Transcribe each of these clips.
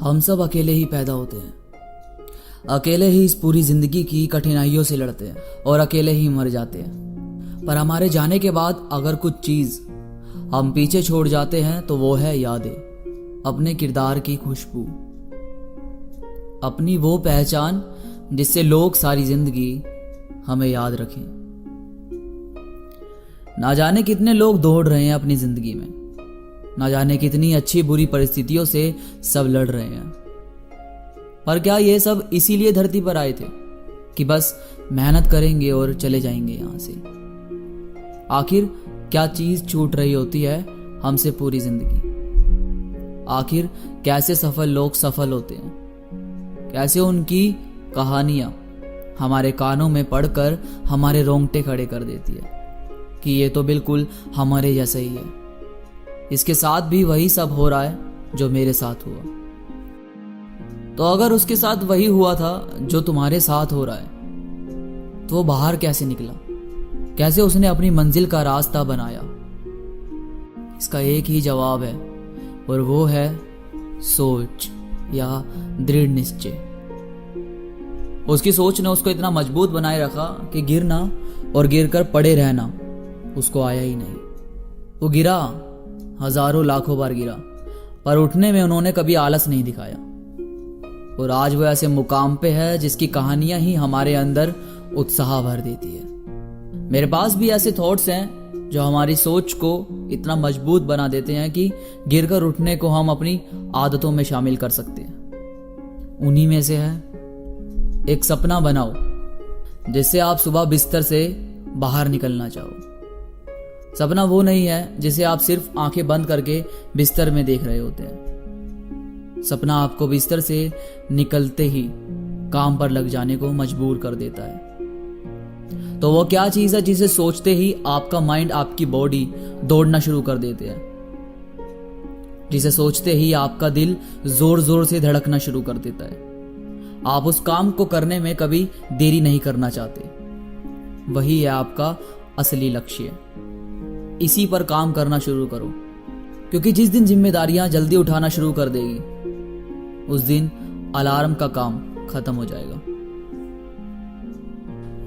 हम सब अकेले ही पैदा होते हैं, अकेले ही इस पूरी जिंदगी की कठिनाइयों से लड़ते हैं और अकेले ही मर जाते हैं। पर हमारे जाने के बाद अगर कुछ चीज हम पीछे छोड़ जाते हैं तो वो है यादें, अपने किरदार की खुशबू, अपनी वो पहचान जिससे लोग सारी जिंदगी हमें याद रखें। ना जाने कितने लोग दौड़ रहे हैं अपनी जिंदगी में, ना जाने कितनी अच्छी बुरी परिस्थितियों से सब लड़ रहे हैं। पर क्या ये सब इसीलिए धरती पर आए थे कि बस मेहनत करेंगे और चले जाएंगे यहां से? आखिर क्या चीज छूट रही होती है हमसे पूरी जिंदगी? आखिर कैसे सफल लोग सफल होते हैं? कैसे उनकी कहानियां हमारे कानों में पढ़कर हमारे रोंगटे खड़े कर देती है कि ये तो बिल्कुल हमारे जैसा ही है। इसके साथ भी वही सब हो रहा है जो मेरे साथ हुआ। तो अगर उसके साथ वही हुआ था जो तुम्हारे साथ हो रहा है, तो वो बाहर कैसे निकला? कैसे उसने अपनी मंजिल का रास्ता बनाया? इसका एक ही जवाब है और वो है सोच या दृढ़ निश्चय। उसकी सोच ने उसको इतना मजबूत बनाए रखा कि गिरना और गिरकर पड़े रहना उसको आया ही नहीं। वो गिरा, हजारों लाखों बार गिरा, पर उठने में उन्होंने कभी आलस नहीं दिखाया। और आज वो ऐसे मुकाम पे है जिसकी कहानियां ही हमारे अंदर उत्साह भर देती है। मेरे पास भी ऐसे थॉट्स हैं जो हमारी सोच को इतना मजबूत बना देते हैं कि गिरकर उठने को हम अपनी आदतों में शामिल कर सकते हैं। उन्हीं में से है एक सपना बनाओ जिससे आप सुबह बिस्तर से बाहर निकलना चाहो। सपना वो नहीं है जिसे आप सिर्फ आंखें बंद करके बिस्तर में देख रहे होते हैं। सपना आपको बिस्तर से निकलते ही काम पर लग जाने को मजबूर कर देता है। तो वो क्या चीज है जिसे सोचते ही आपका माइंड, आपकी बॉडी दौड़ना शुरू कर देते हैं, जिसे सोचते ही आपका दिल जोर जोर से धड़कना शुरू कर देता है। आप उस काम को करने में कभी देरी नहीं करना चाहते। वही है आपका असली लक्ष्य। इसी पर काम करना शुरू करो, क्योंकि जिस दिन जिम्मेदारियां जल्दी उठाना शुरू कर देगी उस दिन अलार्म का काम खत्म हो जाएगा।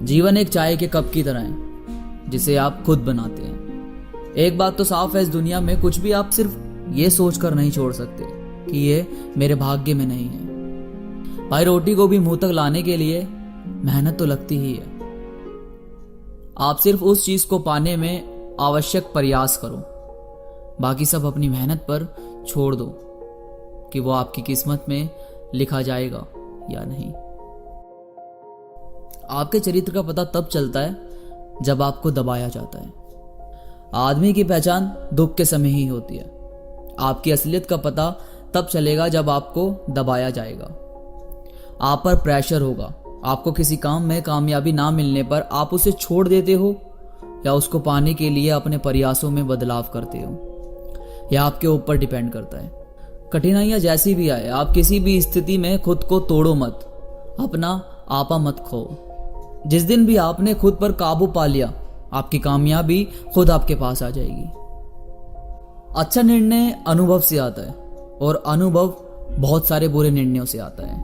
जीवन एक चाय के कप की तरह है जिसे आप खुद बनाते हैं। एक बात तो साफ है, इस दुनिया में कुछ भी आप सिर्फ ये सोचकर नहीं छोड़ सकते कि ये मेरे भाग्य में नहीं है। भाई, रोटी को भी मुंह तक लाने के लिए मेहनत तो लगती ही है। आप सिर्फ उस चीज को पाने में आवश्यक प्रयास करो, बाकी सब अपनी मेहनत पर छोड़ दो कि वो आपकी किस्मत में लिखा जाएगा या नहीं। आपके चरित्र का पता तब चलता है जब आपको दबाया जाता है। आदमी की पहचान दुख के समय ही होती है। आपकी असलियत का पता तब चलेगा जब आपको दबाया जाएगा। आप पर प्रेशर होगा। आपको किसी काम में कामयाबी ना मिलने पर आप उसे छोड़ देते हो या उसको पाने के लिए अपने प्रयासों में बदलाव करते हो, यह आपके ऊपर डिपेंड करता है। कठिनाइयां जैसी भी आए, आप किसी भी स्थिति में खुद को तोड़ो मत, अपना आपा मत खो। जिस दिन भी आपने खुद पर काबू पा लिया, आपकी कामयाबी खुद आपके पास आ जाएगी। अच्छा निर्णय अनुभव से आता है और अनुभव बहुत सारे बुरे निर्णयों से आता है।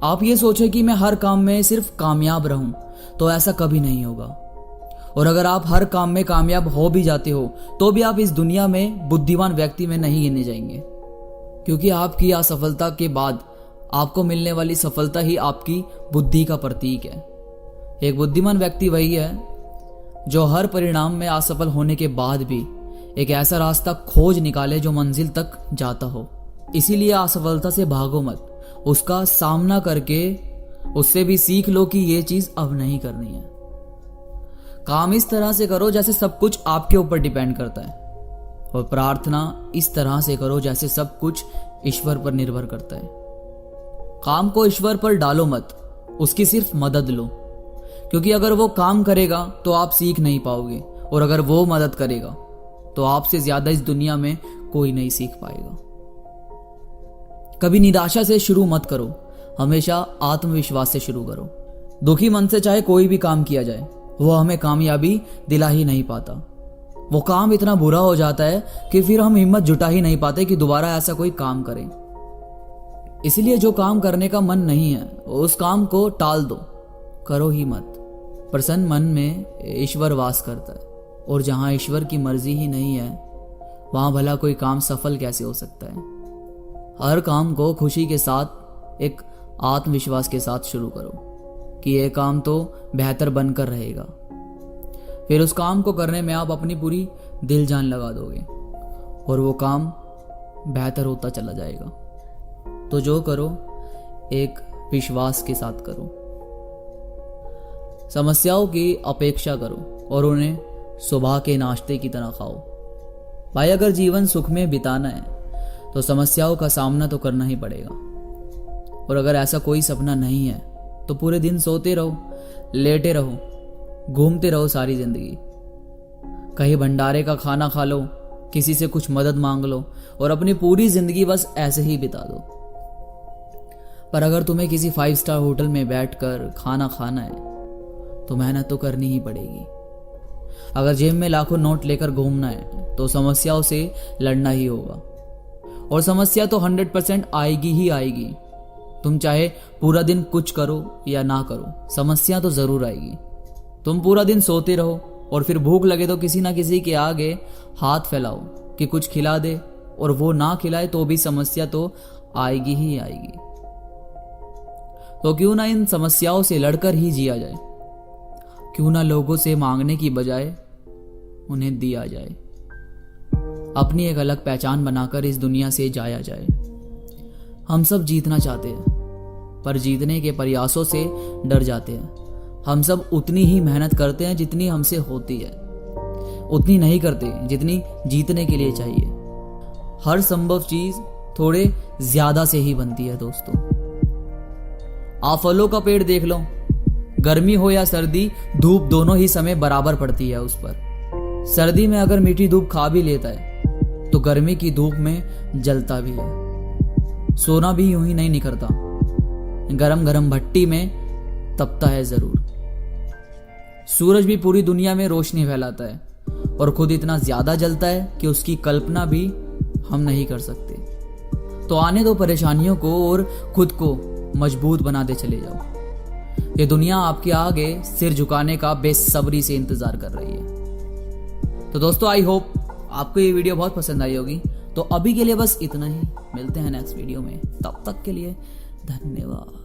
आप ये सोचें कि मैं हर काम में सिर्फ कामयाब रहूं, तो ऐसा कभी नहीं होगा। और अगर आप हर काम में कामयाब हो भी जाते हो तो भी आप इस दुनिया में बुद्धिमान व्यक्ति में नहीं गिने जाएंगे, क्योंकि आपकी असफलता के बाद आपको मिलने वाली सफलता ही आपकी बुद्धि का प्रतीक है। एक बुद्धिमान व्यक्ति वही है जो हर परिणाम में असफल होने के बाद भी एक ऐसा रास्ता खोज निकाले जो मंजिल तक जाता हो। इसीलिए असफलता से भागो मत, उसका सामना करके उससे भी सीख लो कि ये चीज अब नहीं करनी है। काम इस तरह से करो जैसे सब कुछ आपके ऊपर डिपेंड करता है, और प्रार्थना इस तरह से करो जैसे सब कुछ ईश्वर पर निर्भर करता है। काम को ईश्वर पर डालो मत, उसकी सिर्फ मदद लो, क्योंकि अगर वो काम करेगा तो आप सीख नहीं पाओगे, और अगर वो मदद करेगा तो आपसे ज्यादा इस दुनिया में कोई नहीं सीख पाएगा। कभी निराशा से शुरू मत करो, हमेशा आत्मविश्वास से शुरू करो। दुखी मन से चाहे कोई भी काम किया जाए, वो हमें कामयाबी दिला ही नहीं पाता। वो काम इतना बुरा हो जाता है कि फिर हम हिम्मत जुटा ही नहीं पाते कि दोबारा ऐसा कोई काम करें। इसलिए जो काम करने का मन नहीं है उस काम को टाल दो, करो ही मत। प्रसन्न मन में ईश्वर वास करता है, और जहां ईश्वर की मर्जी ही नहीं है वहां भला कोई काम सफल कैसे हो सकता है। हर काम को खुशी के साथ, एक आत्मविश्वास के साथ शुरू करो कि यह काम तो बेहतर बनकर रहेगा। फिर उस काम को करने में आप अपनी पूरी दिल जान लगा दोगे और वो काम बेहतर होता चला जाएगा। तो जो करो एक विश्वास के साथ करो। समस्याओं की अपेक्षा करो और उन्हें सुबह के नाश्ते की तरह खाओ। भाई अगर जीवन सुख में बिताना है तो समस्याओं का सामना तो करना ही पड़ेगा। और अगर ऐसा कोई सपना नहीं है तो पूरे दिन सोते रहो, लेटे रहो, घूमते रहो सारी जिंदगी। कहीं भंडारे का खाना खा लो, किसी से कुछ मदद मांग लो और अपनी पूरी जिंदगी बस ऐसे ही बिता दो। पर अगर तुम्हें किसी 5 स्टार होटल में बैठकर खाना खाना है तो मेहनत तो करनी ही पड़ेगी। अगर जेब में लाखों नोट लेकर घूमना है तो समस्याओं से लड़ना ही होगा। और समस्या तो 100% आएगी ही आएगी। तुम चाहे पूरा दिन कुछ करो या ना करो, समस्या तो जरूर आएगी। तुम पूरा दिन सोते रहो और फिर भूख लगे तो किसी ना किसी के आगे हाथ फैलाओ कि कुछ खिला दे, और वो ना खिलाए तो भी समस्या तो आएगी ही आएगी। तो क्यों ना इन समस्याओं से लड़कर ही जिया जाए। क्यों ना लोगों से मांगने की बजाय उन्हें दिया जाए। अपनी एक अलग पहचान बनाकर इस दुनिया से जाया जाए। हम सब जीतना चाहते हैं पर जीतने के प्रयासों से डर जाते हैं। हम सब उतनी ही मेहनत करते हैं जितनी हमसे होती है, उतनी नहीं करते जितनी जीतने के लिए चाहिए। हर संभव चीज थोड़े ज्यादा से ही बनती है दोस्तों। आप फलों का पेड़ देख लो, गर्मी हो या सर्दी, धूप दोनों ही समय बराबर पड़ती है उस पर। सर्दी में अगर मीठी धूप खा भी लेता है तो गर्मी की धूप में जलता भी है। सोना भी यूं ही नहीं निखरता, गरम गरम भट्टी में तपता है जरूर। सूरज भी पूरी दुनिया में रोशनी फैलाता है और खुद इतना ज्यादा जलता है कि उसकी कल्पना भी हम नहीं कर सकते। तो आने दो परेशानियों को और खुद को मजबूत बनाते चले जाओ। ये दुनिया आपके आगे सिर झुकाने का बेसब्री से इंतजार कर रही है। तो दोस्तों आई होप आपको ये वीडियो बहुत पसंद आई होगी। तो अभी के लिए बस इतना ही, मिलते हैं नेक्स्ट वीडियो में, तब तक के लिए धन्यवाद।